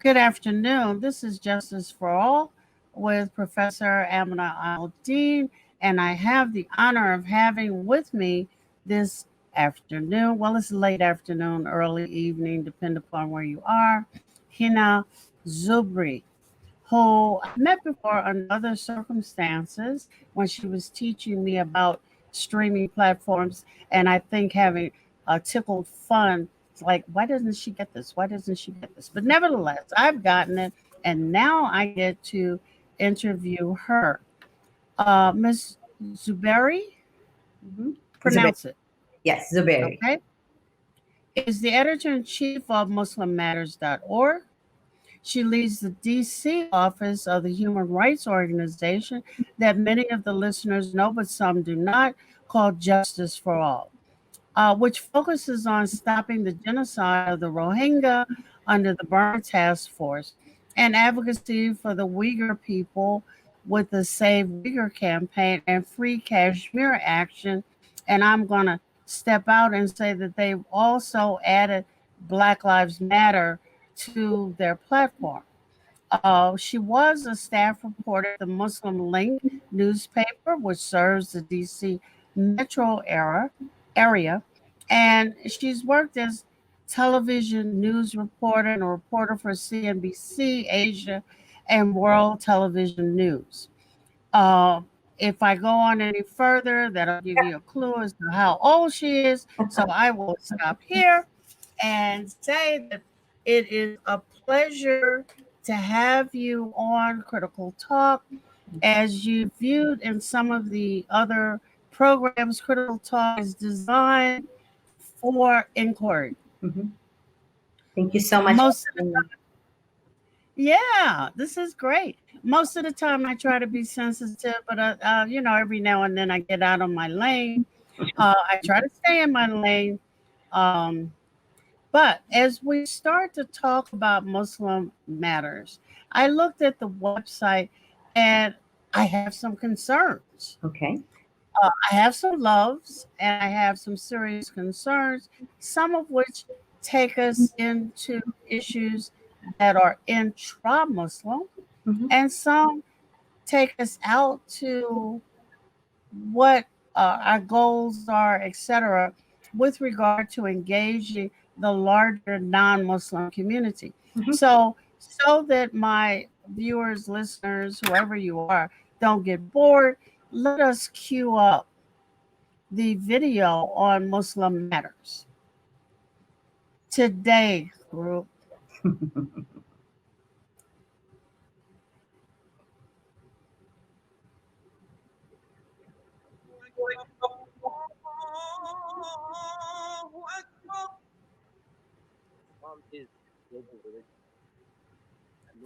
Good afternoon. This is Justice for All with Professor Amina Al-Din, and I have the honor of having with me this afternoon. Well, it's late afternoon, early evening, depending upon where you are. Hina Zubri, who I met before under other circumstances when she was teaching me about streaming platforms, and I think having a tickled fun. It's like, why doesn't she get this? Why doesn't she get this? But nevertheless, I've gotten it, and now I get to interview her. Ms. Zuberi, Mhm. Zubair. pronounce it, Yes, Zubairi. okay? Is the editor in chief of MuslimMatters.org. She leads the DC office of the human rights organization that many of the listeners know, but some do not, called Justice for All, which focuses on stopping the genocide of the Rohingya under the Burma Task Force and advocacy for the Uyghur people with the Save Uyghur campaign and Free Kashmir Action. And I'm going to step out and say that they've also added Black Lives Matter to their platform. She was a staff reporter at the Muslim Link newspaper, which serves the DC metro area, and she's worked as television news reporter and a reporter for CNBC Asia and World Television News. Uh, if I go on any further, that'll give you a clue as to how old she is. So I will stop here and say that it is a pleasure to have you on Critical Talk. As you viewed in some of the other programs, Critical Talk is designed for inquiry. Mhm. Thank you so much. Most of the Yeah, this is great. Most of the time, I try to be sensitive, but every now and then I get out of my lane. I try to stay in my lane. Um, But as we start to talk about Muslim matters, I looked at the website and I have some concerns. Okay. I have some loves and I have some serious concerns, some of which take us into issues that are intra Muslim, Mhm. and some take us out to what our goals are, etc., with regard to engaging the larger non-Muslim community. Mhm. So that my viewers, listeners, whoever you are, don't get bored, let us cue up the video on Muslim matters today, group.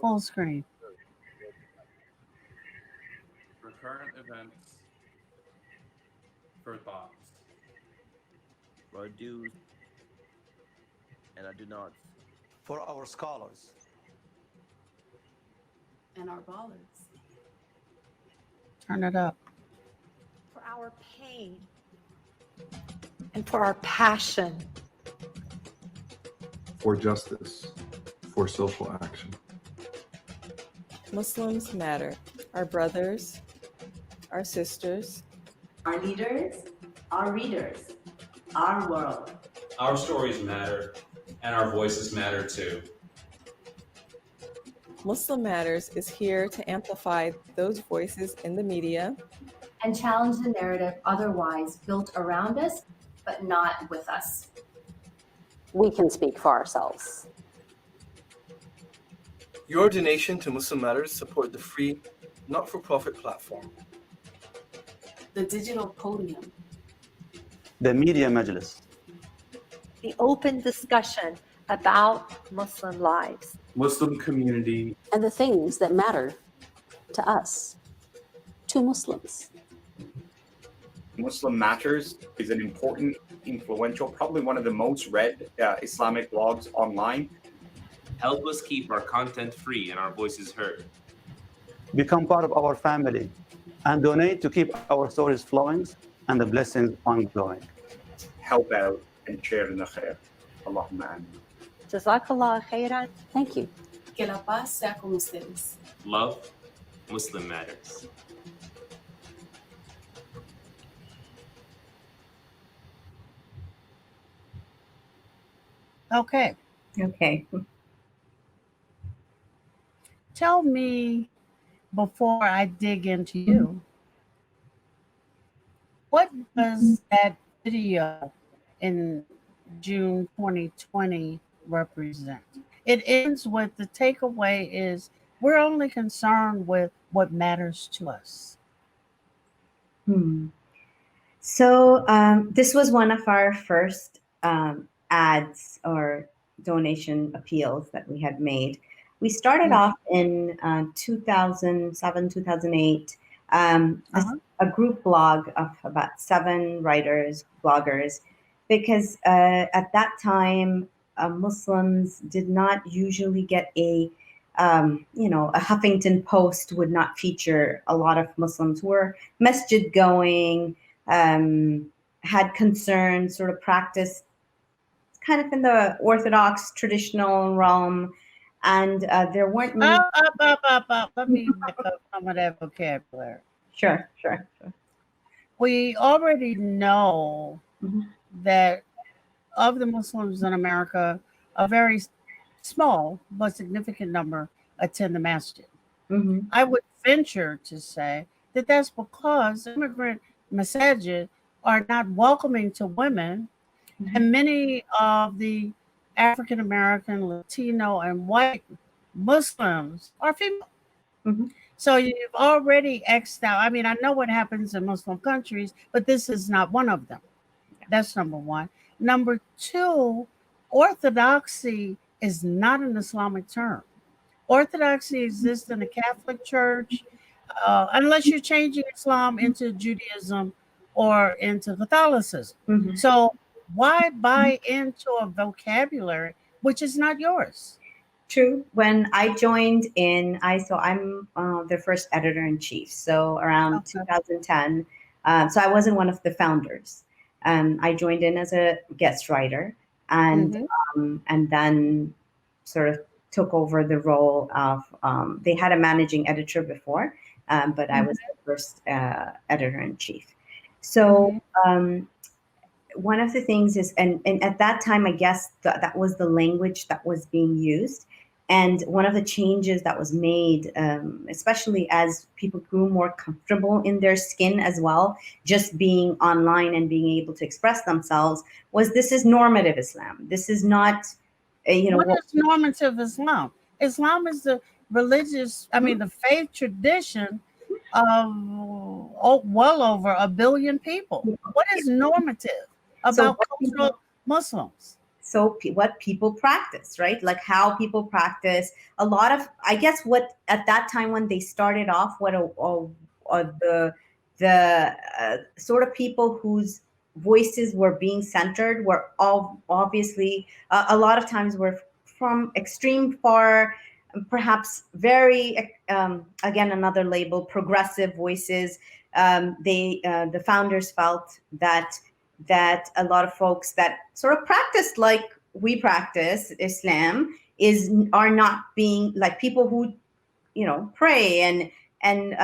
Full screen. For current events, for thoughts. For do's and I do nots. For our scholars. And our ballers. Turn it up. For our pain and for our passion. For justice, for social action. Muslims matter. Our brothers, our sisters, Our leaders, our readers, our world. Our stories matter, and our voices matter too. Muslim Matters is here to amplify those voices in the media And challenge the narrative otherwise built around us, but not with us. We can speak for ourselves. Your donation to Muslim Matters support the free, not-for-profit platform. The digital podium. The Media Majlis. The open discussion about Muslim lives. Muslim community. And the things that matter to us, to Muslims. Muslim Matters is an important, influential, probably one of the most read Islamic blogs online. Help us keep our content free and our voices heard. Become part of our family and donate to keep our stories flowing and the blessings ongoing. Help out and share in the khair. Allahumma ameen. Jazakallah khairan. Thank you. Que la paz sea con ustedes. Love, Muslim Matters. Okay. Okay. Tell me, before I dig into you, what does that video in June 2020 represent? It ends with the takeaway is we're only concerned with what matters to us. So this was one of our first ads or donation appeals that we had made. We started off in 2007, 2008, a group blog of about 7 writers, bloggers, because at that time, Muslims did not usually get a Huffington Post would not feature a lot of Muslims who were masjid going, had concerns, sort of practice kind of in the Orthodox traditional realm. And there weren't many. Let me pick up some of that vocabulary. Sure. We already know that of the Muslims in America, a very small but significant number attend the masjid. I would venture to say that that's because immigrant masajid are not welcoming to women, and many of the African American, Latino, and white Muslims are female. So you've already X'd out. I mean, I know what happens in Muslim countries, but this is not one of them. That's number one. Number two, orthodoxy is not an Islamic term. Orthodoxy exists in the Catholic Church, unless you're changing Islam into Judaism or into Catholicism. So why buy into a vocabulary which is not yours? True. When I joined in, I'm the first editor-in-chief. So around 2010. So I wasn't one of the founders. I joined in as a guest writer, and then sort of took over the role of. They had a managing editor before, but I was the first editor-in-chief. So one of the things is, and at that time, I guess that was the language that was being used. And one of the changes that was made, especially as people grew more comfortable in their skin as well, just being online and being able to express themselves, was this is normative Islam. This is not, What is normative Islam? Islam is the religious, the faith tradition of well over 1 billion people. What is normative about cultural Muslims? So what people practice, right? Like how people practice. A lot of, I guess, what at that time when they started off, the sort of people whose voices were being centered were all obviously a lot of times were from extreme far, perhaps very again another label, progressive voices. The founders felt that a lot of folks that sort of practice like we practice Islam are not being like people who, pray and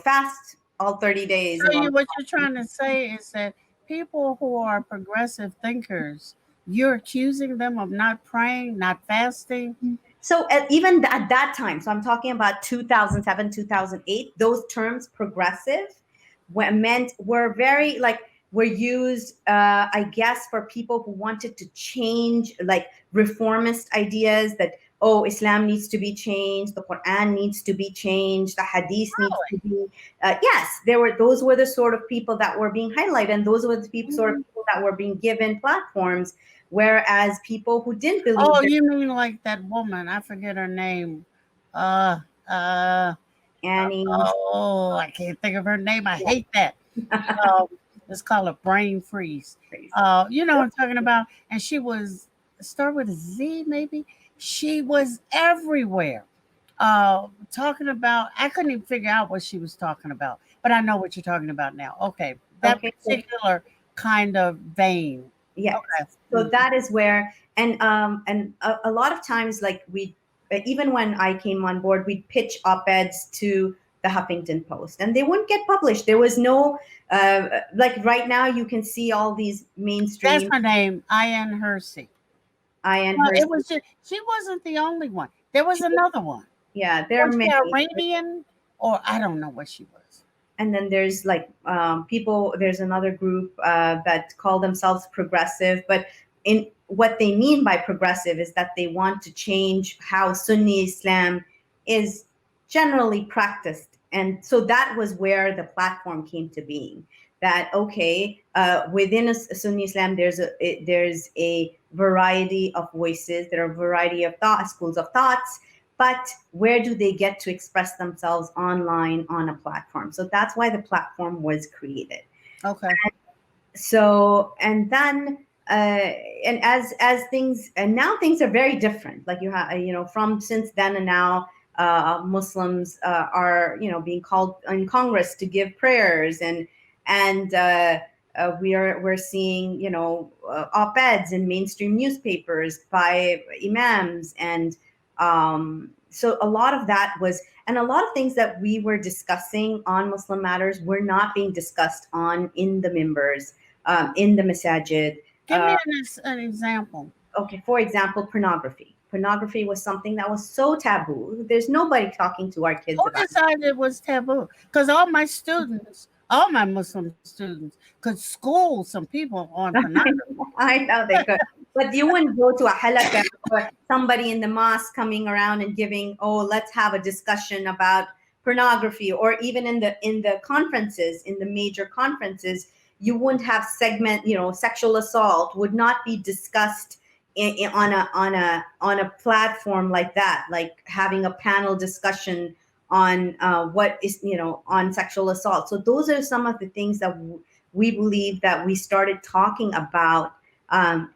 fast all 30 days. So what you're trying to say is that people who are progressive thinkers, you're accusing them of not praying, not fasting. So even at that time, so I'm talking about 2007, 2008, those terms progressive were used, I guess, for people who wanted to change, like reformist ideas that, Islam needs to be changed, the Quran needs to be changed, the Hadith needs to be. Yes, those were the sort of people that were being highlighted, and those were the sort of people that were being given platforms. Whereas people who didn't believe. Oh, you mean like that woman? I forget her name. Annie. Oh, I can't think of her name. I hate that. Let's call it brain freeze. You know what I'm talking about? And she was, start with a Z maybe? She was everywhere. Talking about, I couldn't even figure out what she was talking about, but I know what you're talking about now. Okay. That particular kind of vein. Yes. Okay. So that is where, and a lot of times, like even when I came on board, we'd pitch op-eds to the Huffington Post, and they wouldn't get published. There was no like right now you can see all these mainstream. That's her name, Ian Hersey. Ian Well, Hersey. it was just, she wasn't the only one. There was another one. Yeah, there are Was she many. Iranian, or I don't know what she was. And then there's like people. There's another group that call themselves progressive, but in what they mean by progressive is that they want to change how Sunni Islam is generally practiced. And so that was where the platform came to being. That okay, within a Sunni Islam, there's a variety of voices. There are a variety of schools of thoughts. But where do they get to express themselves online on a platform? So that's why the platform was created. Okay. And then and as things, and now things are very different. Like you have, from since then and now, Muslims are, being called in Congress to give prayers, and we're seeing, op-eds in mainstream newspapers by imams, and so a lot of that was, and a lot of things that we were discussing on Muslim Matters were not being discussed in the mimbars, in the masajid. Give me an example. Okay, for example, pornography. Pornography was something that was so taboo. There's nobody talking to our kids Who about it. decided it was taboo? Because all my Muslim students could school some people on pornography. I know they could. But you wouldn't go to a halakha or somebody in the mosque coming around and giving, let's have a discussion about pornography, or even in the conferences, in the major conferences, you wouldn't have sexual assault would not be discussed on a platform like that, like having a panel discussion on what is, on sexual assault. So those are some of the things that we believe that we started talking about.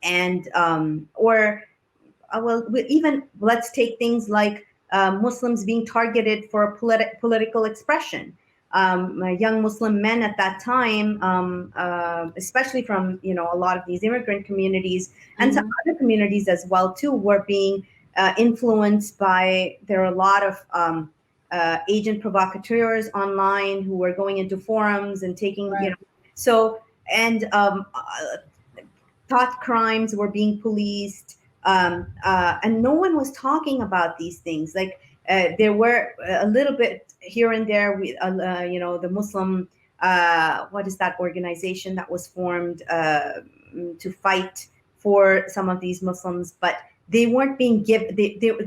Even let's take things like Muslims being targeted for political expression. Young Muslim men at that time, especially from a lot of these immigrant communities and some other communities as well too, were being influenced by. There are a lot of agent provocateurs online who were going into forums and taking thought crimes were being policed, and no one was talking about these things. Like there were a little bit here and there with the Muslim what is that organization that was formed to fight for some of these Muslims, but they weren't being given.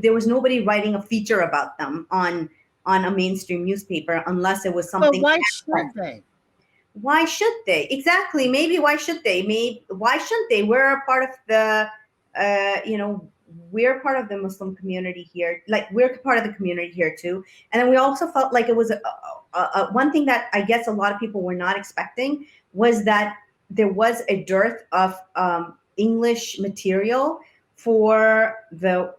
There was nobody writing a feature about them on a mainstream newspaper unless it was something. But why should they? Why should they? Exactly. Maybe why should they? Why shouldn't they? We're a part of the, we're part of the Muslim community here. Like we're part of the community here too. And then we also felt like it was one thing that I guess a lot of people were not expecting was that there was a dearth of English material for the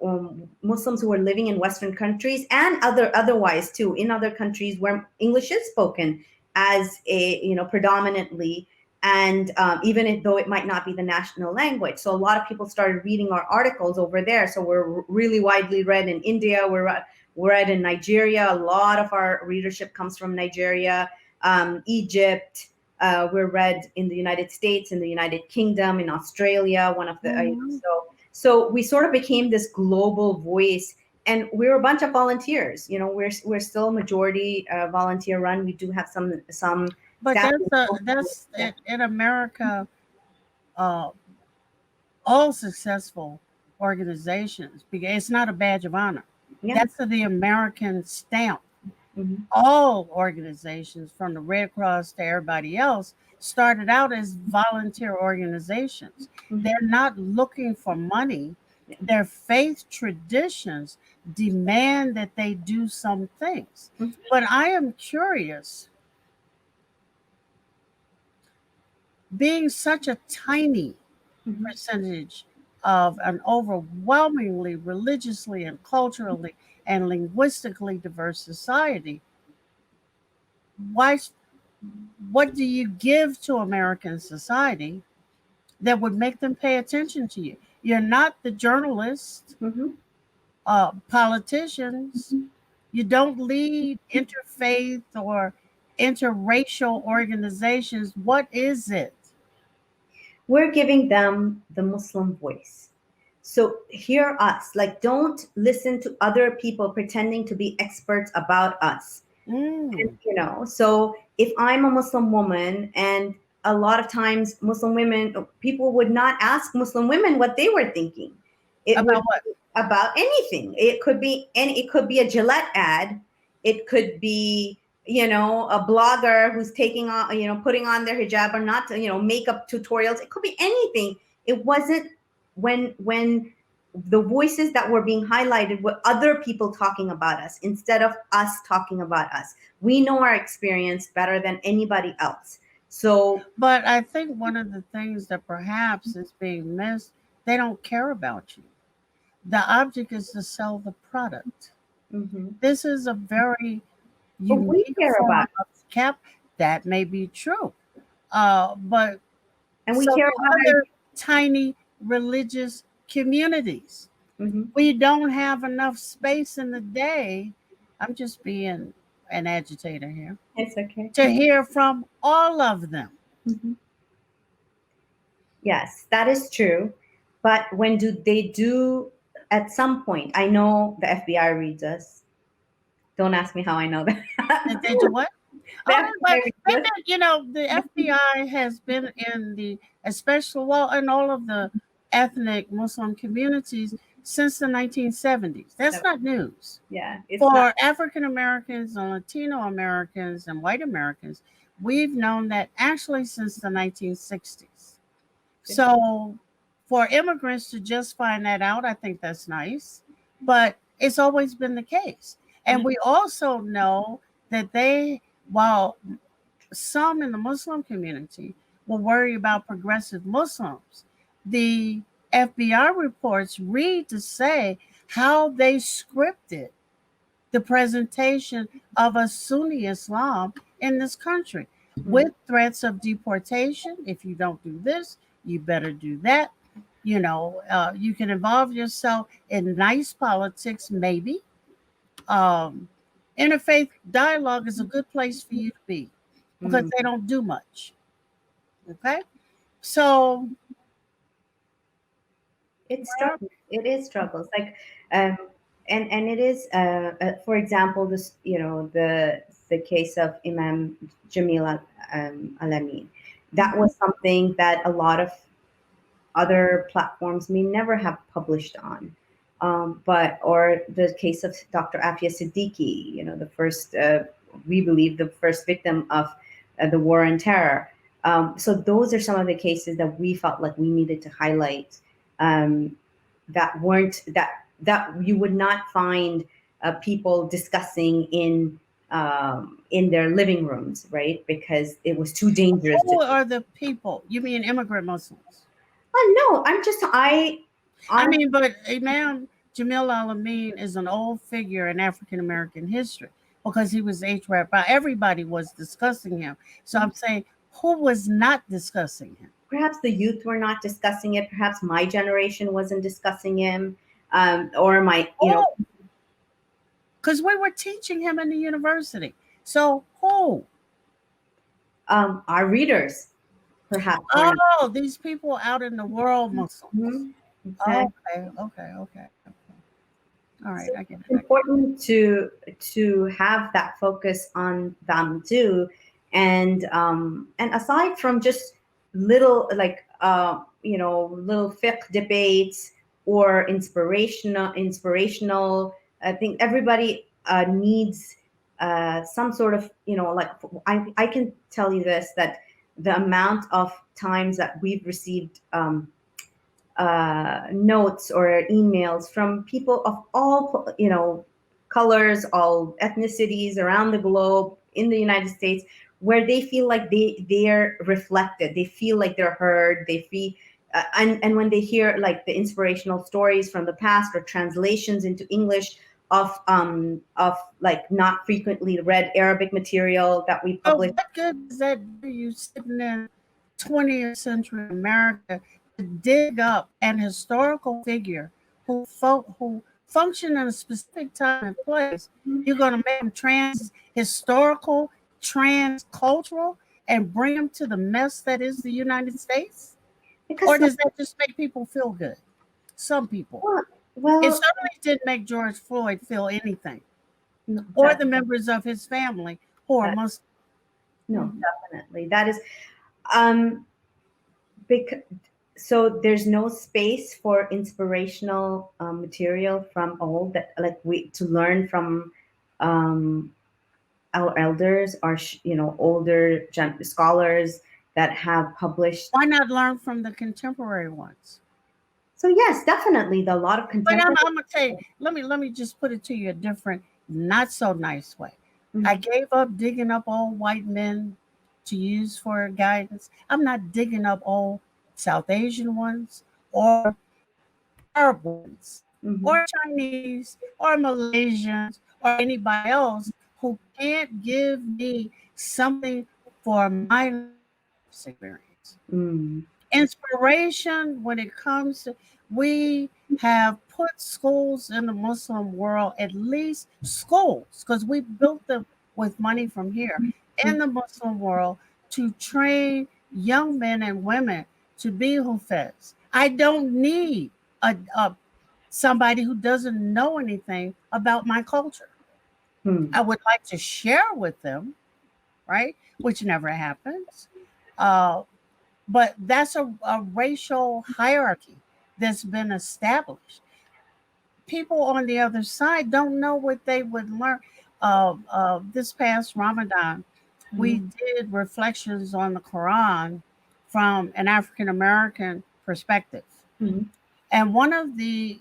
Muslims who were living in Western countries and otherwise too, in other countries where English is spoken as a predominantly, and even though it might not be the national language. So a lot of people started reading our articles over there. So we're really widely read in India. We're read in Nigeria. A lot of our readership comes from Nigeria, Egypt. We're read in the United States, in the United Kingdom, in Australia. One of the so we sort of became this global voice. And we're a bunch of volunteers. We're still majority volunteer run. We do have some. But that's in America. All successful organizations, because it's not a badge of honor. Yeah. That's the American stamp. Mm-hmm. All organizations, from the Red Cross to everybody else, started out as volunteer organizations. Mm-hmm. They're not looking for money. Their faith traditions demand that they do some things. Mm-hmm. But I am curious, being such a tiny percentage of an overwhelmingly religiously and culturally and linguistically diverse society, what do you give to American society that would make them pay attention to you? You're not the journalists, politicians. You don't lead interfaith or interracial organizations. What is it? We're giving them the Muslim voice. So hear us. Like, don't listen to other people pretending to be experts about us. And, you know, so if I'm a Muslim woman, and a lot of times Muslim women, people would not ask Muslim women what they were thinking. About what? About anything. It could be a Gillette ad. It could be, you know, a blogger who's taking on, you know, putting on their hijab or not, you know, makeup tutorials. It could be anything. It wasn't when the voices that were being highlighted were other people talking about us instead of us talking about us. We know our experience better than anybody else. So, but I think one of the things that perhaps is being missed, they don't care about you. The object is to sell the product. This is a very unique form of cap. That may be true, but and we so care do about other tiny religious communities. We don't have enough space in the day. I'm just being an agitator here. It's okay. To hear from all of them. Yes, that is true. But when they do, at some point, I know the FBI reads us. Don't ask me how I know that. They do what? Oh, but you know, the FBI has been in the, especially, well, in all of the ethnic Muslim communities since the 1970s. That's not news. Yeah. For African Americans and Latino Americans and white Americans, we've known that actually since the 1960s. So for immigrants to just find that out, I think that's nice. But it's always been the case. And we also know that while some in the Muslim community will worry about progressive Muslims, the FBI reports read to say how they scripted the presentation of a Sunni Islam in this country with threats of deportation. If you don't do this, you better do that. You know, you can involve yourself in nice politics, maybe. Interfaith dialogue is a good place for you to be because they don't do much. Okay? So it's struggles. It is struggles. Like, and it is, for example, this, you know, the case of Imam Jamil Al-Amin. That was something that a lot of other platforms may never have published on. Or the case of Dr. Afia Siddiqui, you know, the first, we believe, the first victim of the war on terror. So those are some of the cases that we felt like we needed to highlight, that weren't, that you would not find people discussing in their living rooms, right? Because it was too dangerous. Who are the people? You mean immigrant Muslims? No, I mean, but Imam Jamil Al-Amin is an old figure in African American history because he was HRAP. Everybody was discussing him. So I'm saying, who was not discussing him? Perhaps the youth were not discussing it. Perhaps my generation wasn't discussing him, or my, you know. Because we were teaching him in the university. So who? Our readers, perhaps. Oh, these people out in the world, Muslims. Exactly. Okay. All right, I get it. It's important to have that focus on them too, and aside from just little, like, you know, little fiqh debates or inspirational. I think everybody needs some sort of, you know, like, I can tell you this, that the amount of times that we've received notes or emails from people of all, you know, colors, all ethnicities around the globe, in the United States, where they feel like they're reflected, they feel like they're heard, they feel, and when they hear like the inspirational stories from the past or translations into English of like not frequently read Arabic material that we publish. What good does that do you sitting in 20th century America dig up an historical figure who functioned in a specific time and place, you're going to make them historical, trans-cultural, and bring them to the mess that is the United States? Or does that just make people feel good? Some people. Well, it certainly didn't make George Floyd feel anything, or the members of his family who are Muslim. No, definitely. That is, because, so there's no space for inspirational material from old that to learn from our elders or older scholars that have published. Why not learn from the contemporary ones? So yes, definitely, a lot of contemporary. But I'm gonna tell you, let me just put it to you a different, not so nice way. I gave up digging up old white men to use for guidance. I'm not digging up old South Asian ones or Arab ones or Chinese or Malaysians or anybody else who can't give me something for my experience. Inspiration when it comes to, we have put schools in the Muslim world, at least schools, because we built them with money from here in the Muslim world to train young men and women to be Hufez. I don't need somebody who doesn't know anything about my culture. I would like to share with them, right? Which never happens. But that's a racial hierarchy that's been established. People on the other side don't know what they would learn. This past Ramadan, we did reflections on the Quran from an African American perspective. And one of the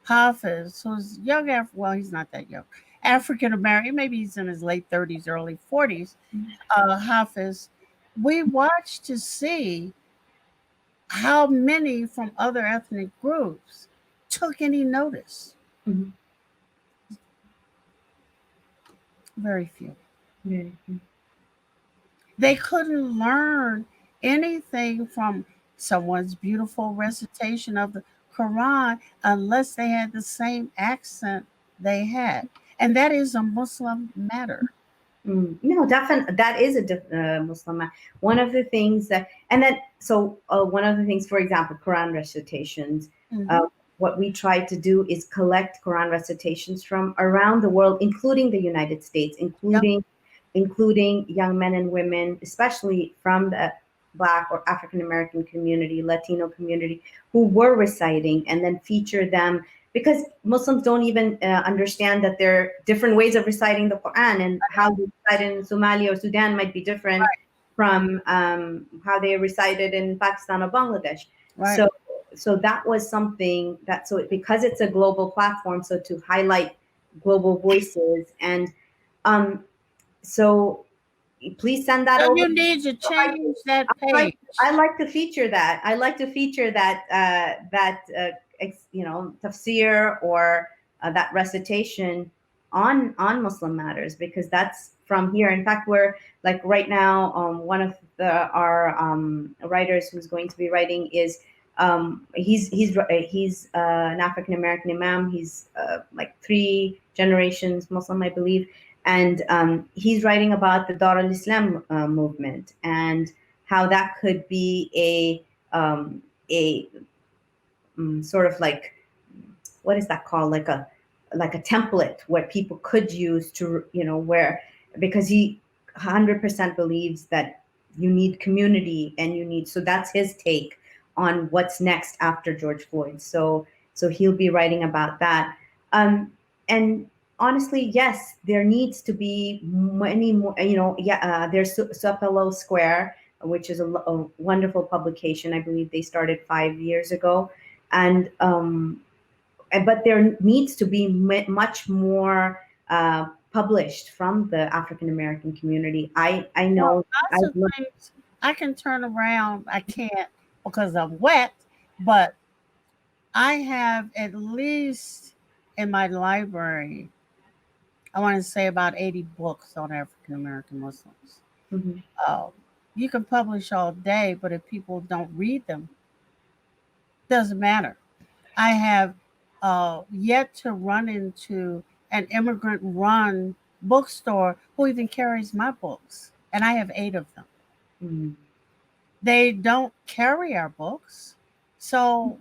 Hafiz, who's young, well, he's not that young, African American, maybe he's in his late 30s, early 40s, Hafiz, we watched to see how many from other ethnic groups took any notice. Very few. They couldn't learn anything from someone's beautiful recitation of the Quran unless they had the same accent they had. And that is a Muslim matter. No, definitely, that is a Muslim matter. One of the things that, one of the things, for example, Quran recitations, what we try to do is collect Quran recitations from around the world, including the United States, including young men and women, especially from the Black or African American community, Latino community, who were reciting, and then feature them, because Muslims don't even understand that there are different ways of reciting the Quran, and how they recite in Somalia or Sudan might be different from how they recited in Pakistan or Bangladesh. So that was something that, because it's a global platform, so to highlight global voices, and so please send that over. You need to change that page. I like to feature that. I like to feature that tafsir or that recitation on Muslim Matters, because that's from here. In fact, we're like right now, one of our writers who's going to be writing is he's an African American imam. He's like 3 generations Muslim, I believe. And he's writing about the Dar al-Islam movement and how that could be a sort of like, what is that called? Like a template where people could use to, because he 100% believes that you need community and so that's his take on what's next after George Floyd. So he'll be writing about that. And honestly, yes, there needs to be many more, there's Sapelo Square, which is a wonderful publication. I believe they started 5 years ago. And, but there needs to be much more published from the African-American community. I know. I can turn around. I can't because I'm wet, but I have at least in my library, I want to say about 80 books on African American Muslims. You can publish all day, but if people don't read them, doesn't matter. I have yet to run into an immigrant run bookstore who even carries my books, and I have 8 of them. Mm. They don't carry our books. So,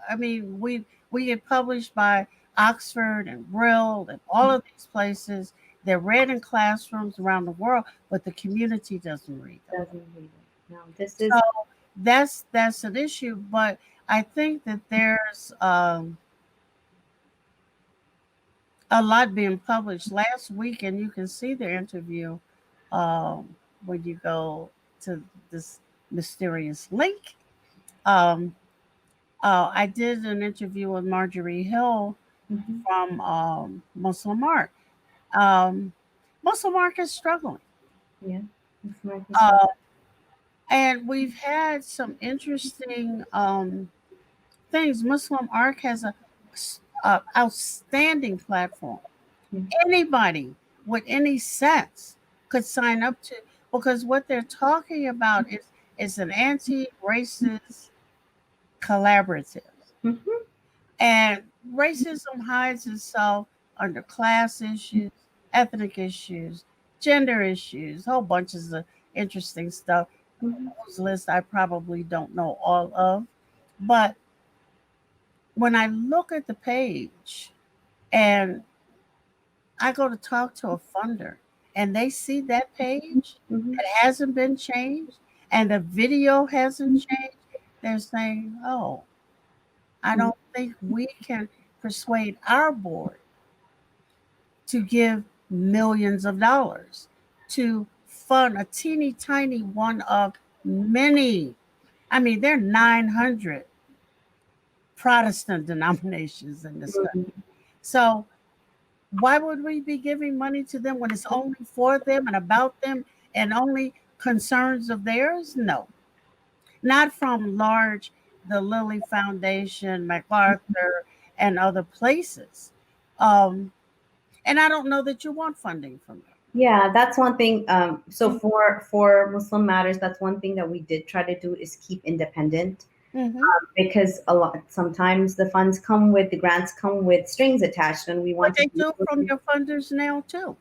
I mean, we get published by Oxford and Brill and all of these places. They're read in classrooms around the world, but the community doesn't read them. Doesn't read it. No, this is So that's an issue. But I think that there's a lot being published last week, and you can see the interview when you go to this mysterious link. I did an interview with Marjorie Hill from Muslim Ark. Muslim Ark is struggling. Yeah. And we've had some interesting things. Muslim Ark has a outstanding platform. Anybody with any sense could sign up to, because what they're talking about is an anti-racist collaborative. And racism hides itself under class issues, ethnic issues, gender issues, whole bunches of interesting stuff. Whose list I probably don't know all of. But when I look at the page and I go to talk to a funder and they see that page, it hasn't been changed, and the video hasn't changed, they're saying, oh, I don't think we can persuade our board to give millions of dollars to fund a teeny tiny one of many. I mean, there are 900 Protestant denominations in this country. So why would we be giving money to them when it's only for them and about them and only concerns of theirs? No, not from the Lilly Foundation, MacArthur, and other places. And I don't know that you want funding from them. Yeah, that's one thing. So for Muslim Matters, that's one thing that we did try to do is keep independent. Because sometimes the funds the grants come with strings attached, and we want to do from your funders now too.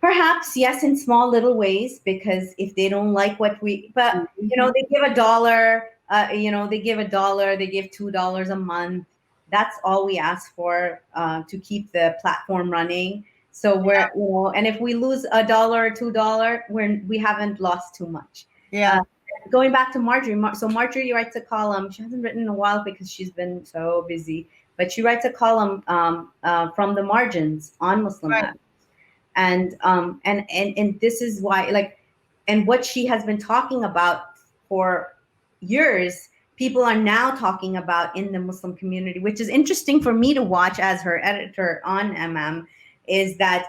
Perhaps, yes, in small little ways, because if they don't like what they give $1, they give $1, they give $2 a month. That's all we ask for to keep the platform running. So we're, and if we lose $1 or $2, we haven't lost too much. Yeah. Going back to Marjorie, so Marjorie writes a column. She hasn't written in a while because she's been so busy, but she writes a column from the margins on Muslim matters, and this is why, and what she has been talking about for years, people are now talking about in the Muslim community, which is interesting for me to watch as her editor on is that,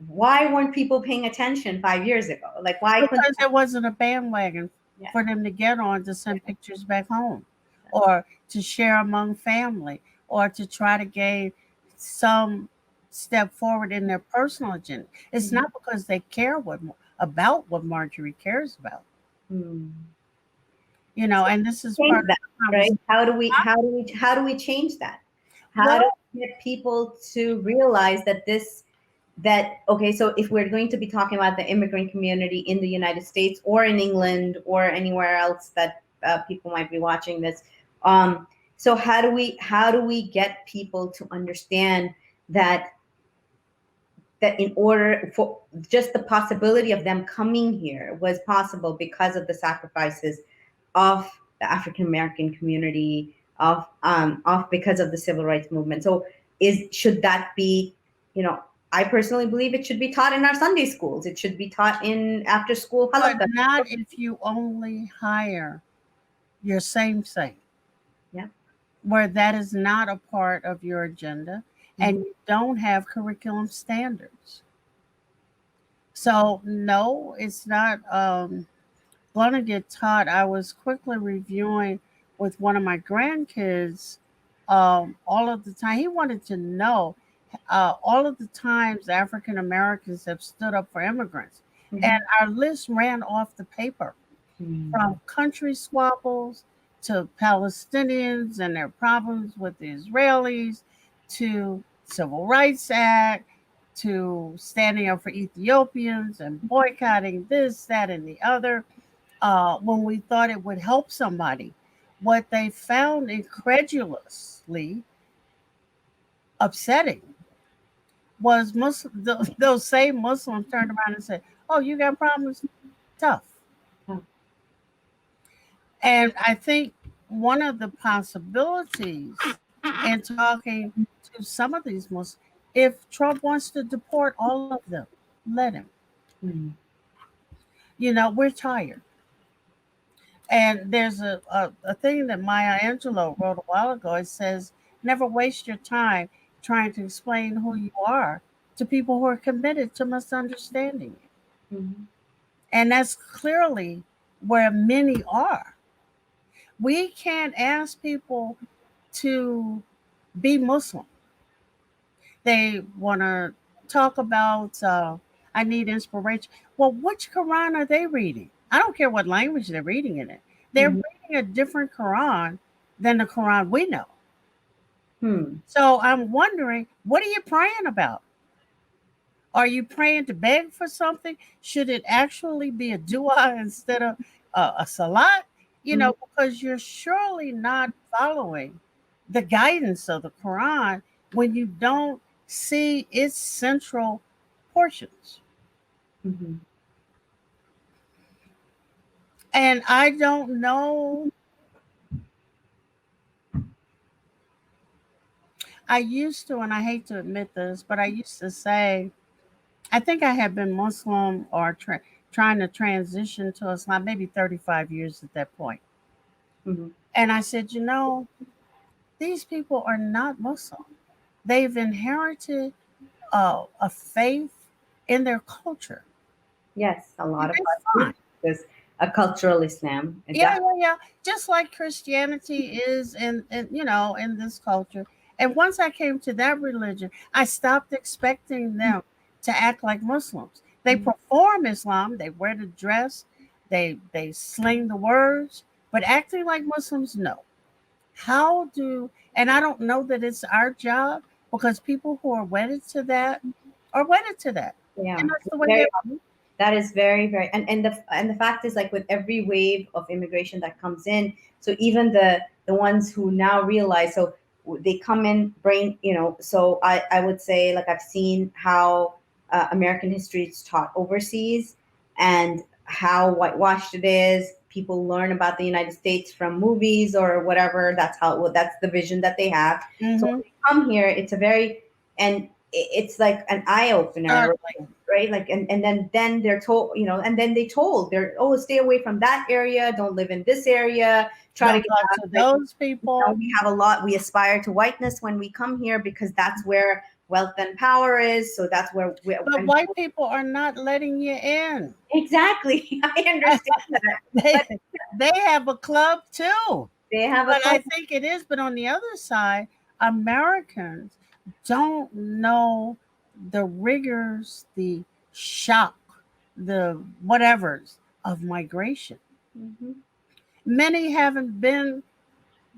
why weren't people paying attention 5 years ago? Why? Because there wasn't a bandwagon for them to get on to send pictures back home, or to share among family, or to try to gain some step forward in their personal agenda. It's not because they care about what Marjorie cares about. And this is part of that, right? How do we change that? How do we get people to realize okay, so if we're going to be talking about the immigrant community in the United States or in England or anywhere else that people might be watching this, so how do we get people to understand that in order for just the possibility of them coming here was possible because of the sacrifices of the African American community, of because of the civil rights movement. So should that be, I personally believe it should be taught in our Sunday schools. It should be taught in after school. But not if you only hire your same. Yeah. Where that is not a part of your agenda, and you don't have curriculum standards. So no, it's not going to get taught. I was quickly reviewing with one of my grandkids all of the time. He wanted to know all of the times African Americans have stood up for immigrants. And our list ran off the paper, from country squabbles to Palestinians and their problems with the Israelis, to Civil Rights Act, to standing up for Ethiopians and boycotting this, that, and the other, when we thought it would help somebody. What they found incredulously upsetting was those same Muslims turned around and said, "Oh, you got problems? Tough." And I think one of the possibilities in talking to some of these Muslims, if Trump wants to deport all of them, let him. You know, we're tired. And there's a thing that Maya Angelou wrote a while ago. It says, never waste your time trying to explain who you are to people who are committed to misunderstanding you. And that's clearly where many are. We can't ask people to be Muslim. They want to talk about, I need inspiration. Well, which Quran are they reading? I don't care what language they're reading in it. They're reading a different Quran than the Quran we know. So I'm wondering, what are you praying about? Are you praying to beg for something? Should it actually be a dua instead of a salat? You know, because you're surely not following the guidance of the Quran when you don't see its central portions. And I don't know. I used to, and I hate to admit this, but I used to say, I think I had been Muslim or trying to transition to Islam, maybe 35 years at that point. And I said, you know, these people are not Muslim. They've inherited a faith in their culture. Yes, a lot of us. There's a cultural Islam. Yeah. Just like Christianity is in this culture. And once I came to that religion, I stopped expecting them to act like Muslims. They perform Islam, they wear the dress, they sling the words, but acting like Muslims, no. And I don't know that it's our job, because people who are wedded to that are wedded to that. Yeah. And that's the way that is very, very, and the fact is, like, with every wave of immigration that comes in, so even the ones who now realize, so they come in so I would say, like, I've seen how American history is taught overseas and how whitewashed it is. People learn about the United States from movies or whatever. That's the vision that they have. So when they come here, it's it's like an eye opener, right? Like, and then they're told, and then they're stay away from that area. Don't live in this area. Try to get out to those people. We aspire to whiteness when we come here, because that's where wealth and power is. So that's where but white people are not letting you in. Exactly. I understand that. They have a club too. They have but I think it is. But on the other side, Americans don't know the rigors, the shock, the whatevers of migration. Many haven't been,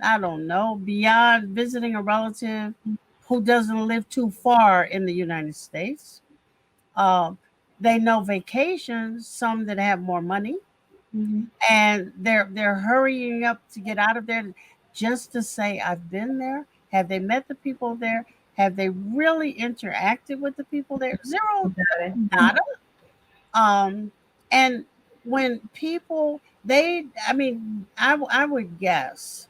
I don't know, beyond visiting a relative who doesn't live too far in the United States. They know vacations, some that have more money, and they're hurrying up to get out of there just to say, I've been there. Have they met the people there? Have they really interacted with the people there? Zero, nada. And when people, I would guess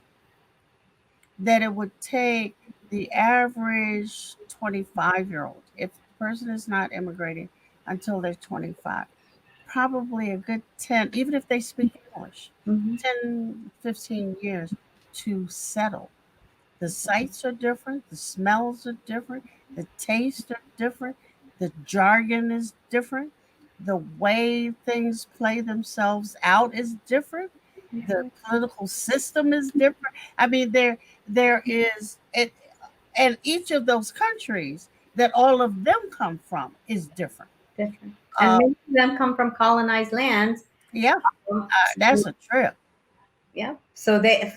that it would take the average 25-year-old, if the person is not immigrating until they're 25, probably a good 10, even if they speak English, 10, 15 years to settle. The sights are different, the smells are different, the tastes are different, the jargon is different, the way things play themselves out is different, the political system is different. I mean, there is it, and each of those countries that all of them come from is different. And many of them come from colonized lands. Yeah, that's a trip. Yeah. So they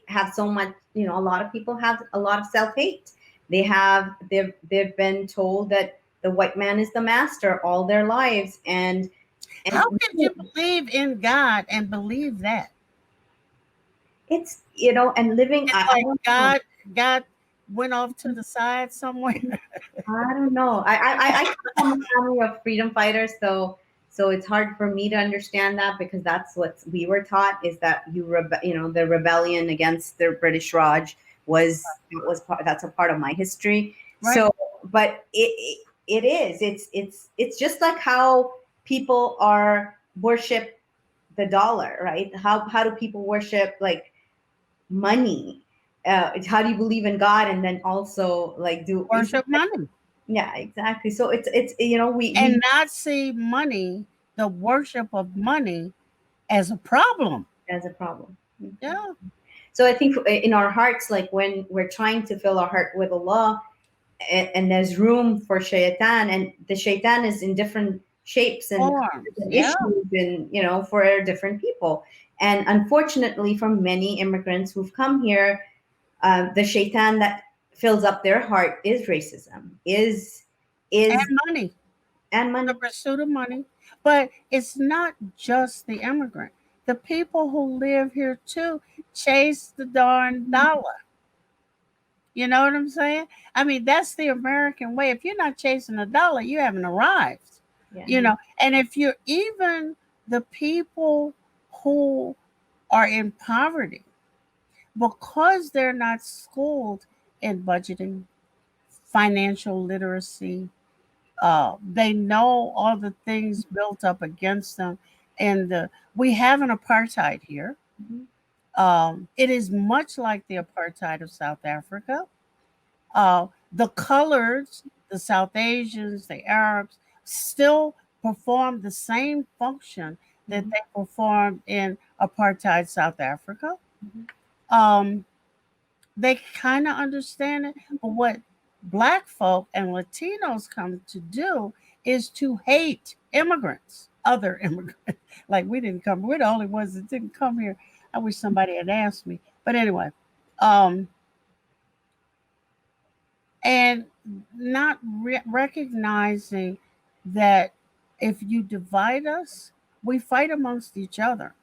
have so much, you know, a lot of people have a lot of self-hate. They've been told that the white man is the master all their lives. And how can you believe in God and believe that? It's, you know, and living, I don't know. God went off to the side somewhere. I don't know. I come from a family of freedom fighters, so it's hard for me to understand that, because that's what we were taught, is that the rebellion against the British Raj that's a part of my history. Right. So, but it's just like how people worship the dollar, right? How do people worship like money? How do you believe in God and then also like worship money? Yeah, exactly. So it's we not see money, the worship of money, as a problem. Yeah. So I think in our hearts, like when we're trying to fill our heart with Allah, and there's room for shaitan, and the shaitan is in different shapes and issues, and for different people. And unfortunately, for many immigrants who've come here, the shaitan that fills up their heart is racism, is money, the pursuit of money. But it's not just the immigrant. The people who live here too chase the darn dollar. You know what I'm saying? I mean, that's the American way. If you're not chasing a dollar, you haven't arrived. Yeah. And if you're even the people who are in poverty, because they're not schooled in budgeting, financial literacy, they know all the things built up against them. And we have an apartheid here. Mm-hmm. It is much like the apartheid of South Africa. The colors, the South Asians, the Arabs, still perform the same function that they performed in apartheid South Africa. Mm-hmm. They kind of understand it, but what Black folk and Latinos come to do is to hate immigrants, other immigrants. Like we're the only ones that didn't come here. I wish somebody had asked me. But anyway, and not recognizing that if you divide us, we fight amongst each other.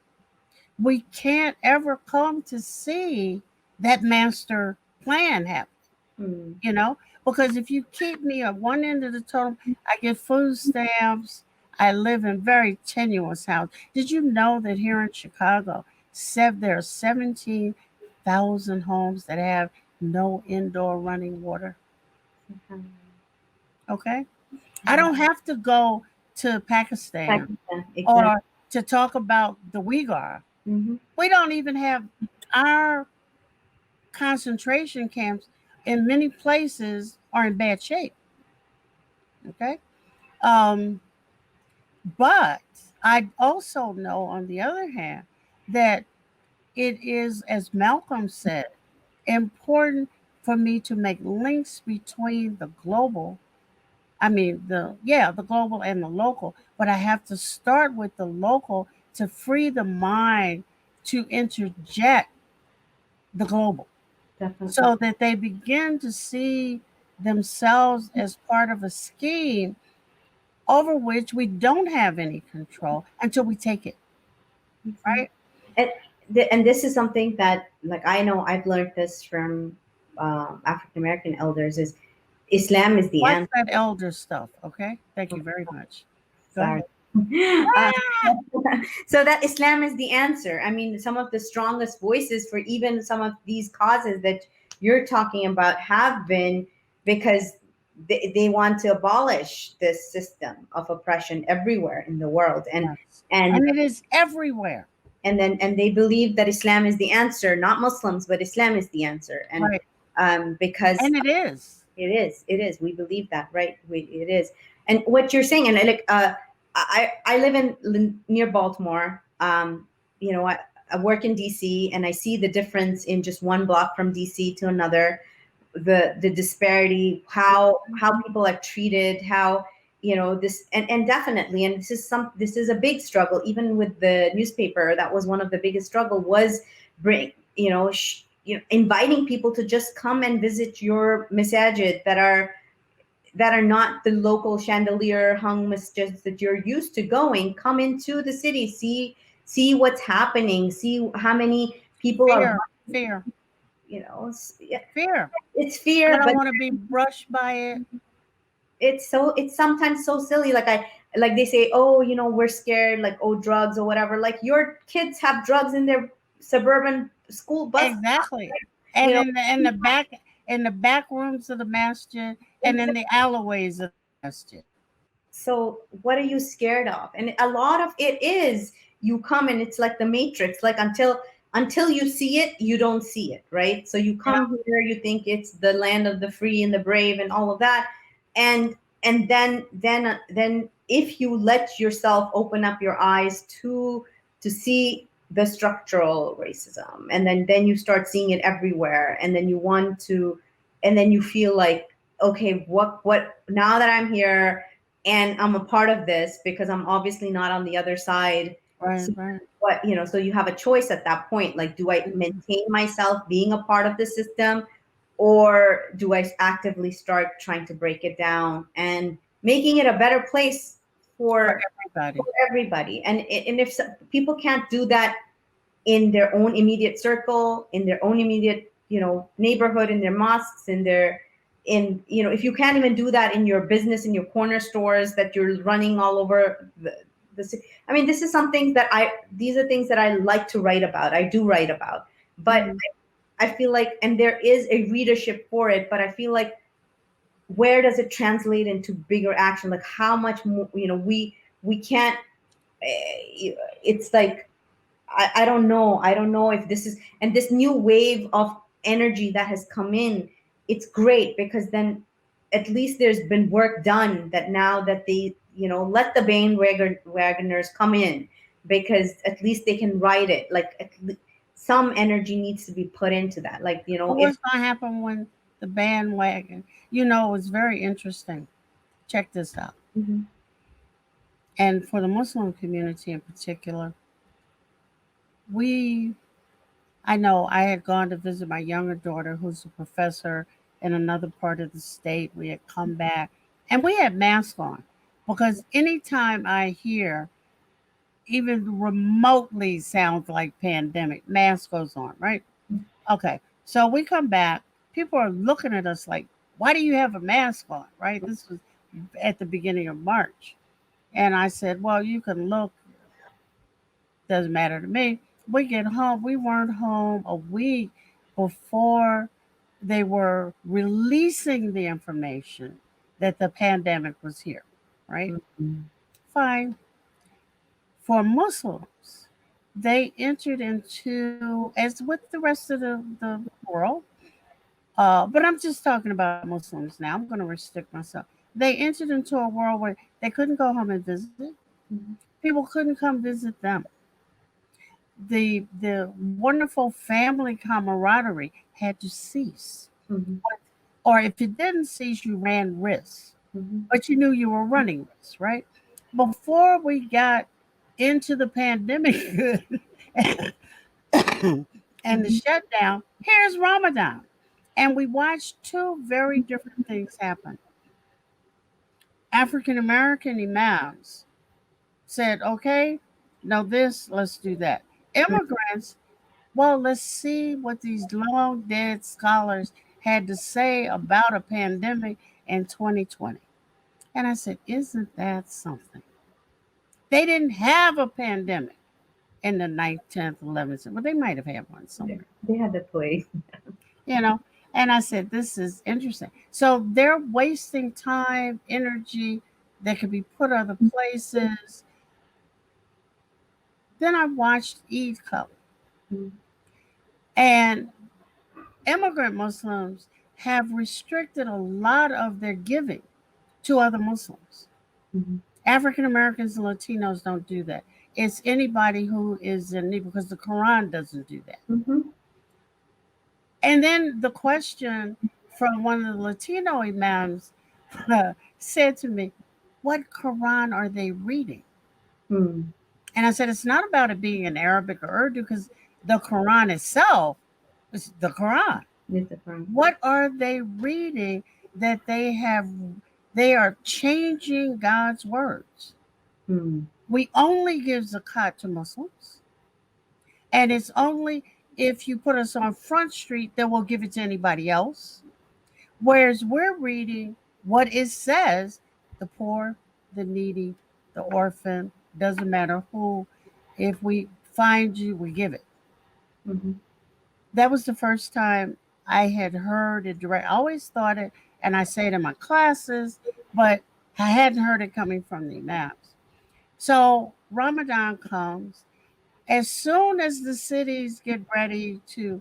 We can't ever come to see that master plan happen, because if you keep me at one end of the totem, I get food stamps. I live in very tenuous house. Did you know that here in Chicago, there are 17,000 homes that have no indoor running water? Okay. I don't have to go to Pakistan or to talk about the Uyghur. Mm-hmm. We don't even have our concentration camps in many places are in bad shape. Okay. But I also know, on the other hand, that it is, as Malcolm said, important for me to make links between the global, the global and the local, but I have to start with the local to free the mind to interject the global. Definitely. So that they begin to see themselves as part of a scheme over which we don't have any control until we take it. Mm-hmm. Right? And this is something that, like, I know I've learned this from African American elders, is Islam is the answer. What's that elder stuff? Okay, thank you very much. Sorry. So that Islam is the answer. I mean, some of the strongest voices for even some of these causes that you're talking about have been because they want to abolish this system of oppression everywhere in the world, and it is everywhere. And they believe that Islam is the answer, not Muslims, but Islam is the answer. And right. Because it is. It is. We believe that, right? It is. And what you're saying, and like I live near Baltimore. I work in DC, and I see the difference in just one block from DC to another, the disparity, how people are treated, how this, and definitely, and this is a big struggle. Even with the newspaper, that was one of the biggest struggle, was inviting people to just come and visit your masajid that are not the local chandelier hung masjids that you're used to going. Come into the city, see what's happening, see how many people are fear. Fear. It's fear. I don't want to be brushed by it. It's sometimes so silly. Like they say, oh, we're scared, like, oh, drugs or whatever. Like, your kids have drugs in their suburban school bus. Exactly. And in the back rooms of the masjid and in the alleyways of the masjid. So what are you scared of? And a lot of it is, you come and it's like the Matrix, like until you see it, you don't see it, right? So you come here, you think it's the land of the free and the brave and all of that. And then if you let yourself open up your eyes to see the structural racism, and then you start seeing it everywhere, and then you feel like, okay, what now that I'm here and I'm a part of this, because I'm obviously not on the other side. Right, so, right. What, so you have a choice at that point. Like, do I maintain myself being a part of the system, or do I actively start trying to break it down and making it a better place for everybody? And if people can't do that in their own immediate circle, in their own immediate, neighborhood, in their mosques, if you can't even do that in your business, in your corner stores that you're running all over I mean, this is something that these are things that I like to write about. I do write about, but I feel like, and there is a readership for it, but I feel like, where does it translate into bigger action? Like, how much more, we can't, it's like, I don't know if this is, and this new wave of energy that has come in, it's great, because then at least there's been work done, that now that they, let the bandwagoners come in, because at least they can write it. Like, some energy needs to be put into that. Like, what's going to happen when the bandwagon, it's very interesting. Check this out. Mm-hmm. And for the Muslim community in particular, I know I had gone to visit my younger daughter, who's a professor in another part of the state. We had come back and we had masks on, because anytime I hear even remotely sounds like pandemic, mask goes on, right? Okay. So we come back, people are looking at us like, why do you have a mask on, right? This was at the beginning of March. And I said, well, you can look, doesn't matter to me. We get home, we weren't home a week before they were releasing the information that the pandemic was here, right? Mm-hmm. Fine. For Muslims, they entered into, as with the rest of the world, but I'm just talking about Muslims now. I'm going to restrict myself. They entered into a world where they couldn't go home and visit. Mm-hmm. People couldn't come visit them. The wonderful family camaraderie had to cease. Mm-hmm. Or if it didn't cease, you ran risks. Mm-hmm. But you knew you were running risks, right? Before we got into the pandemic and the shutdown, here's Ramadan. And we watched two very different things happen. African American imams said, okay, now this, let's do that. Immigrants, well, let's see what these long dead scholars had to say about a pandemic in 2020. And I said, isn't that something? They didn't have a pandemic in the 9th, 10th, 11th. Well, they might have had one somewhere. They had the plague. And I said, this is interesting. So they're wasting time, energy that could be put other places. Then I watched Eid come. Mm-hmm. And immigrant Muslims have restricted a lot of their giving to other Muslims. Mm-hmm. African Americans and Latinos don't do that. It's anybody who is in need, because the Quran doesn't do that. Mm-hmm. And then the question from one of the Latino imams said to me, what Quran are they reading? Hmm. And I said, it's not about it being in Arabic or Urdu, because the Quran itself is the Quran. It's the Quran. What are they reading that they are changing God's words? Hmm. We only give zakat to Muslims. And it's only if you put us on Front Street that we'll give it to anybody else. Whereas we're reading what it says, the poor, the needy, the orphan, doesn't matter who. If we find you, we give it. Mm-hmm. That was the first time I had heard it direct. I always thought it, and I say it in my classes, but I hadn't heard it coming from the imams. So Ramadan comes. As soon as the cities get ready to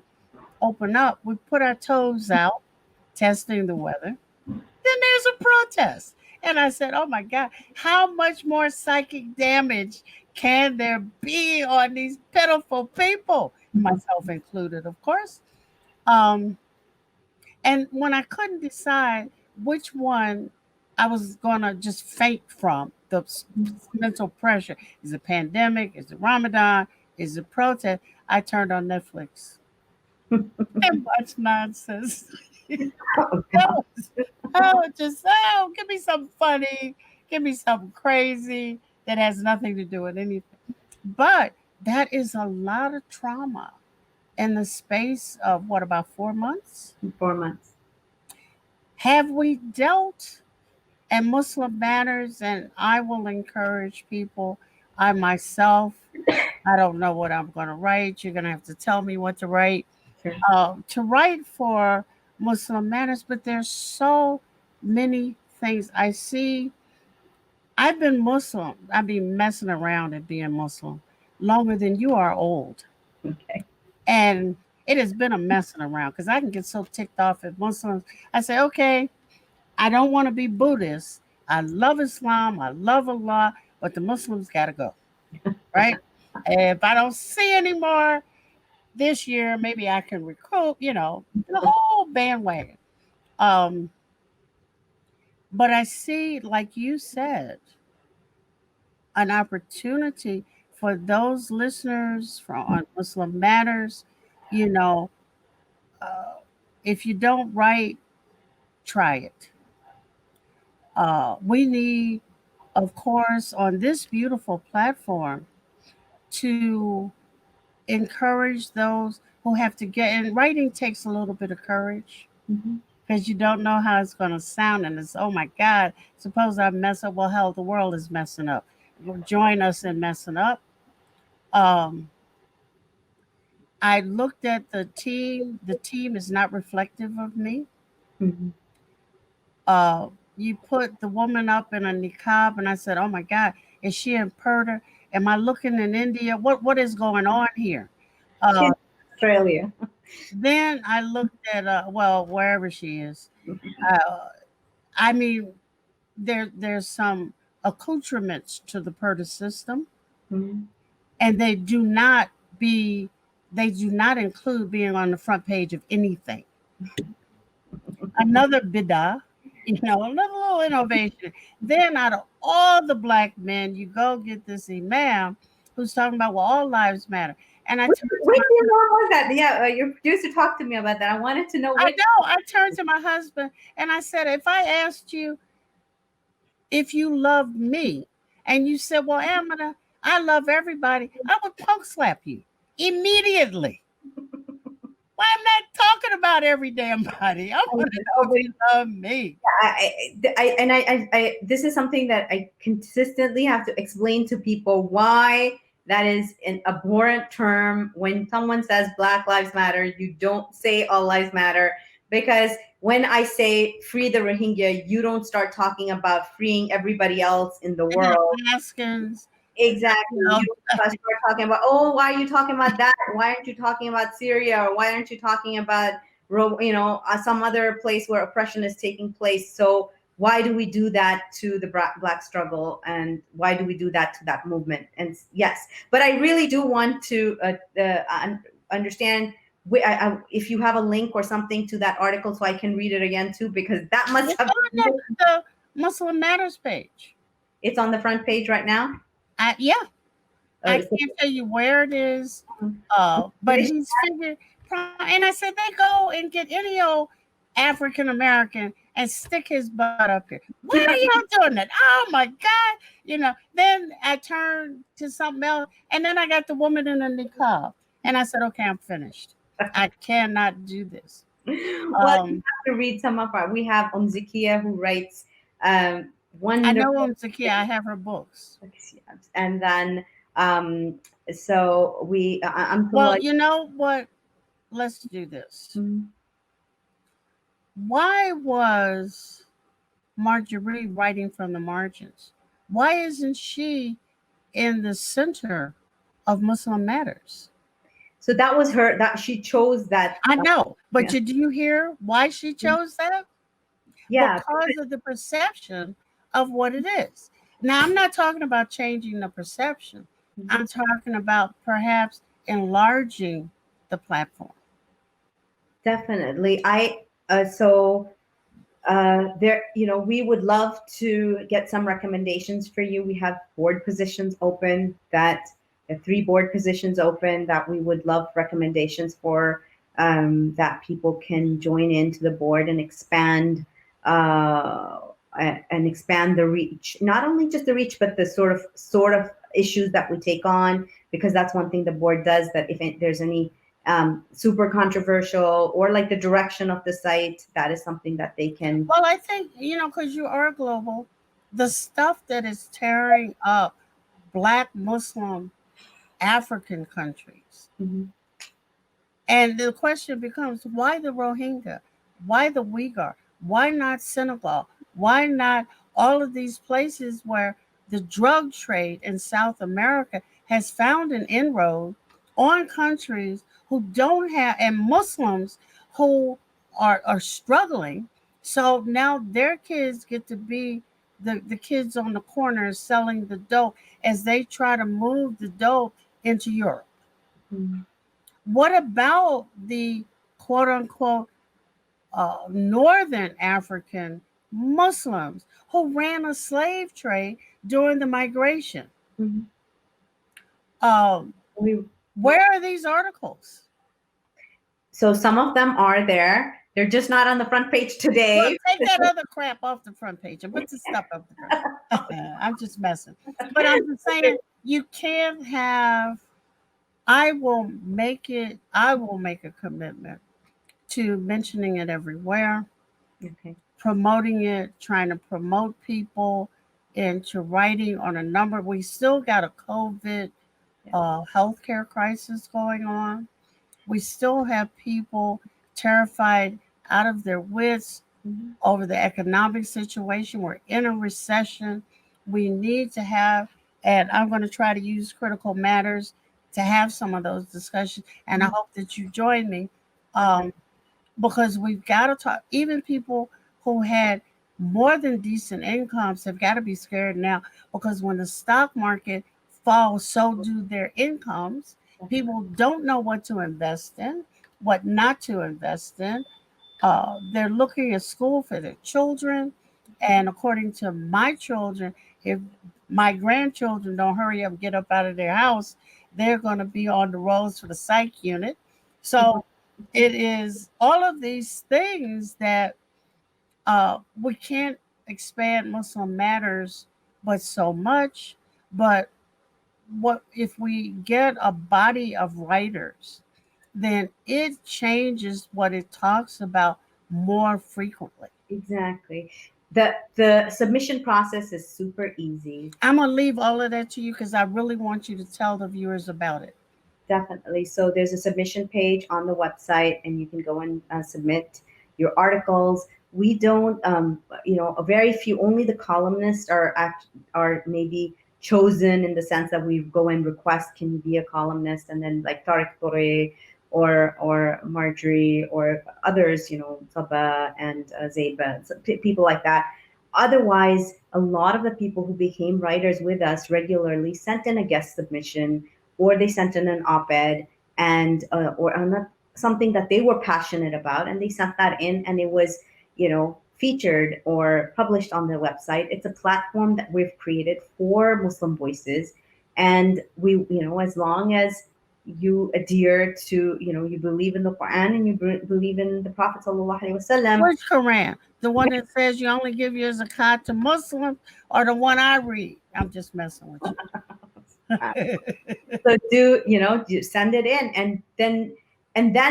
open up, we put our toes out, testing the weather. Then there's a protest. And I said, oh my God, how much more psychic damage can there be on these pitiful people? Myself included, of course. And when I couldn't decide which one I was going to just faint from, the mental pressure, is it pandemic? Is it Ramadan? Is it protest? I turned on Netflix and watched nonsense. Give me something funny, give me something crazy that has nothing to do with anything. But that is a lot of trauma in the space of what, about 4 months? 4 months. Have we dealt? And Muslim Matters, and I will encourage people. I myself, I don't know what I'm going to write. You're going to have to tell me what to write. Sure. To write for Muslim Matters, but there's so many things I see. I've been Muslim. I've been messing around and being Muslim longer than you are old. Okay. And it has been a messing around because I can get so ticked off at Muslims. I say, okay, I don't want to be Buddhist. I love Islam. I love Allah, but the Muslims got to go. Right? If I don't see any more this year, maybe I can recoup, the whole bandwagon. But I see, like you said, an opportunity for those listeners on Muslim Matters. If you don't write, try it. We need, of course, on this beautiful platform to encourage those who have to get, and writing takes a little bit of courage because you don't know how it's going to sound. And it's, oh my God, suppose I mess up. Well, hell, the world is messing up. Join us in messing up. I looked at the team. The team is not reflective of me. Mm-hmm. You put the woman up in a niqab, and I said, oh my God, is she in Purdah? Am I looking in India? What is going on here? Australia. Then I looked at, wherever she is. I mean, there's some accoutrements to the Purdah system, and they do not include being on the front page of anything. Another bidah, another little innovation. Then out of all the black men, you go get this imam who's talking about, well, all lives matter. And I Which was that? Yeah, your producer talked to me about that. I wanted to know. I turned to my husband and I said, if I asked you if you loved me, and you said, well, Amina, I love everybody, I would punk slap you immediately. Why I'm not talking about every damn body. I want to know if you love me. This is something that I consistently have to explain to people why that is an abhorrent term. When someone says Black Lives Matter, you don't say all lives matter, because when I say free the Rohingya, you don't start talking about freeing everybody else in the world. Alaskans. Exactly. You start talking about, oh, why are you talking about that? Why aren't you talking about Syria? Or why aren't you talking about, some other place where oppression is taking place? So why do we do that to the Black struggle? And why do we do that to that movement? And yes, but I really do want to understand if you have a link or something to that article so I can read it again too, because that must have been the Muslim Matters page. It's on the front page right now. Yeah. I So- can't tell you where it is, but British- he's figured. And I said, they go and get any old African American and stick his butt up here. Why are y'all doing that? Oh my God! You know. Then I turned to something else, and then I got the woman in the niqab, and I said, okay, I'm finished. I cannot do this. Well, you have to read some of our. We have Zakia who writes wonderful. I know Zakia. I have her books. And then so we. I'm Well, you know what? Let's do this. Why was Marjorie writing from the margins? Why isn't she in the center of Muslim Matters? So that was her. That she chose that. I know, but yeah. do you hear why she chose that? Yeah, because of the perception of what it is. Now, I'm not talking about changing the perception. I'm talking about perhaps enlarging the platform. Definitely. There, we would love to get some recommendations for you. We have board positions open, 3 board positions open that we would love recommendations for, that people can join into the board and expand the reach. Not only just the reach, but the sort of issues that we take on, because that's one thing the board does, that if there's any super controversial or like the direction of the site, that is something that they can. Well, I think, because you are global, the stuff that is tearing up Black Muslim African countries. And the question becomes, why the Rohingya? Why the Uyghur? Why not Senegal? Why not all of these places where the drug trade in South America has found an inroad on countries who don't have, and Muslims who are struggling. So now their kids get to be the kids on the corner selling the dope as they try to move the dope into Europe. What about the quote unquote Northern African Muslims who ran a slave trade during the migration? Where are these articles? So some of them are there. They're just not on the front page today. Well, take that other crap off the front page and put the stuff up the front. I'm just messing. But I'm just saying, you can't have. I will make a commitment to mentioning it everywhere. Okay. Promoting it, trying to promote people into writing on a number. We still got a COVID healthcare crisis going on. We still have people terrified out of their wits over the economic situation. We're in a recession. We need to have, and I'm going to try to use Critical Matters to have some of those discussions. And I hope that you join me, because we've got to talk. Even people who had more than decent incomes have got to be scared now, because when the stock market falls, so do their incomes. People don't know what to invest in, what not to invest in. They're looking at school for their children. And according to my children, if my grandchildren don't hurry up and get up out of their house, they're going to be on the roads for the psych unit. So it is all of these things that we can't expand Muslim Matters but so much. But what if we get a body of writers, then it changes what it talks about more frequently. Exactly. The submission process is super easy. I'm going to leave all of that to you because I really want you to tell the viewers about it. Definitely. So there's a submission page on the website, and you can go and submit your articles. We don't, a very few, only the columnists are maybe chosen in the sense that we go and request, can you be a columnist? And then like Tariq Touré or Marjorie or others, Saba and Zeba, so people like that. Otherwise, a lot of the people who became writers with us regularly sent in a guest submission, or they sent in an op-ed and or something that they were passionate about, and they sent that in, and it was featured or published on the website. It's a platform that we've created for Muslim voices, and we, you know, as long as you adhere to, you know, you believe in the Quran and you believe in the Prophet sallallahu alaihi wasallam. Which Quran? The one that says you only give your zakat to Muslims, or the one I read? I'm just messing with you. So do, you know, you send it in, and then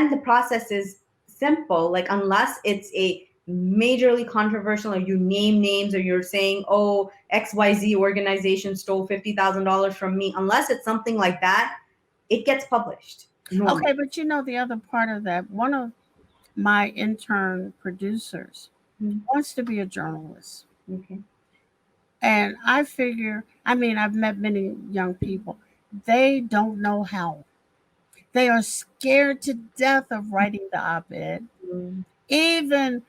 the process is simple. Like, unless it's a majorly controversial, or you name names, or you're saying, oh, XYZ organization stole $50,000 from me, unless it's something like that, it gets published. Okay, but you know the other part of that, one of my intern producers wants to be a journalist. Okay. And I figure, I mean, I've met many young people, they don't know how. They are scared to death of writing the op-ed, even,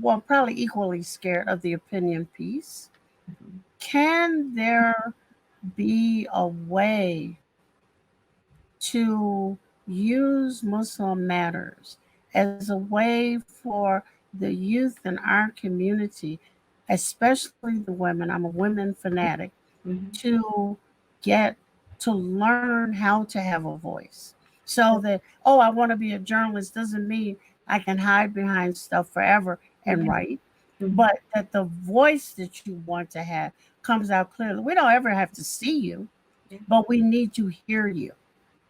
well, probably equally scared of the opinion piece. Can there be a way to use Muslim Matters as a way for the youth in our community, especially the women, I'm a women fanatic, to get to learn how to have a voice? So that, oh, I want to be a journalist doesn't mean I can hide behind stuff forever and write, but that the voice that you want to have comes out clearly. We don't ever have to see you, but we need to hear you.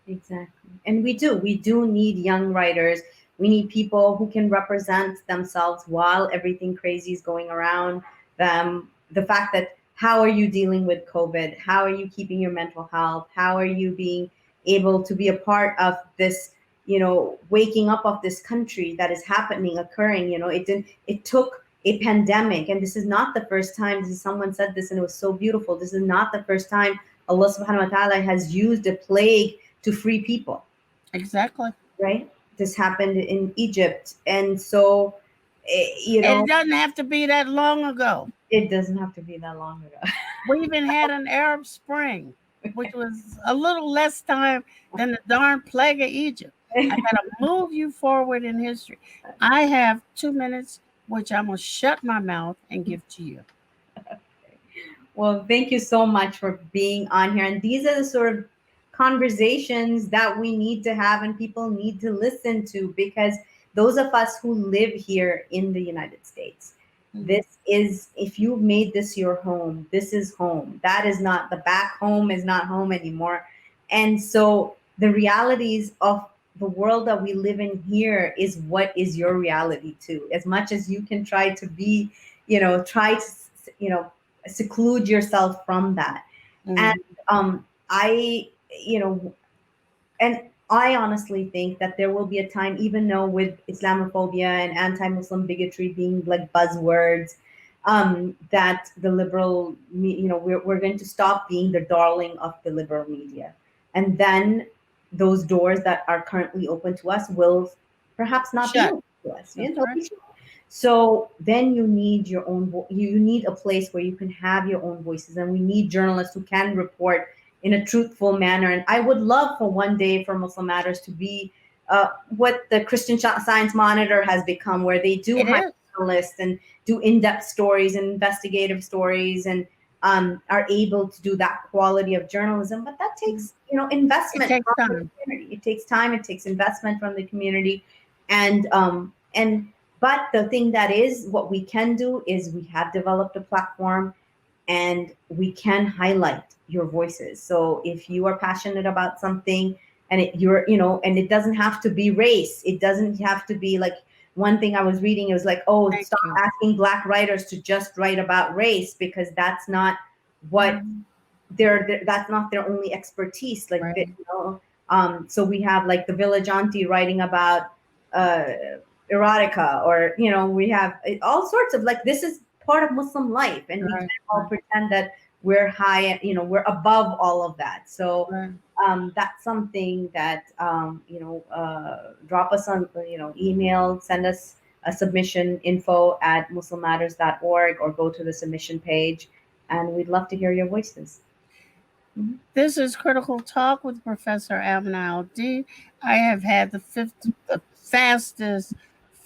Exactly. And we do need young writers. We need people who can represent themselves while everything crazy is going around them. The fact that, how are you dealing with COVID? How are you keeping your mental health? How are you being able to be a part of this, you know, waking up of this country that is happening, occurring? You know, it took a pandemic, and this is not the first time. Someone said this and it was so beautiful. This is not the first time Allah subhanahu wa ta'ala has used a plague to free people. Exactly. Right? This happened in Egypt. And so, you know. It doesn't have to be that long ago. It doesn't have to be that long ago. We even had an Arab Spring, which was a little less time than the darn plague of Egypt. I got to move you forward in history. I have 2 minutes, which I'm going to shut my mouth and give to you. Well, thank you so much for being on here. And these are the sort of conversations that we need to have and people need to listen to, because those of us who live here in the United States, this is, if you've made this your home, this is home. That is not, the back home is not home anymore. And so the realities of the world that we live in here is what is your reality too. As much as you can try to be, you know, try to, you know, seclude yourself from that. And I, you know, and I honestly think that there will be a time, even though with Islamophobia and anti-Muslim bigotry being like buzzwords, that the liberal, you know, we're going to stop being the darling of the liberal media. And then those doors that are currently open to us will perhaps not be open to us. You know? So then you need your own, you need a place where you can have your own voices. And we need journalists who can report in a truthful manner. And I would love for one day for Muslim Matters to be what the Christian Science Monitor has become, where they do hire journalists and do in-depth stories and investigative stories, and are able to do that quality of journalism. But that takes, you know, investment from the community. It takes time. It takes investment from the community. But the thing that is, what we can do is we have developed a platform and we can highlight your voices. So if you are passionate about something and you're, you know, and it doesn't have to be race. It doesn't have to be like, one thing I was reading, it was like, oh, stop asking Black writers to just write about race, because that's not what that's not their only expertise. Like, you know, so we have like the Village Auntie writing about erotica, or, you know, we have all sorts of, like, this is part of Muslim life, and we can't all pretend that we're high, you know, we're above all of that. So that's something that, you know, drop us on, you know, email, send us a submission, info@muslimmatters.org, or go to the submission page, and we'd love to hear your voices. This is Critical Talk with Professor Amina Al-D. I have had the fastest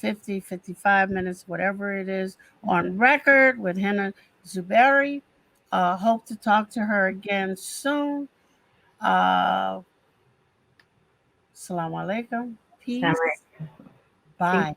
50, 55 minutes, whatever it is, on record with Hina Zuberi. Hope to talk to her again soon. Assalamu alaikum. Peace. Assalamu alaikum. Bye.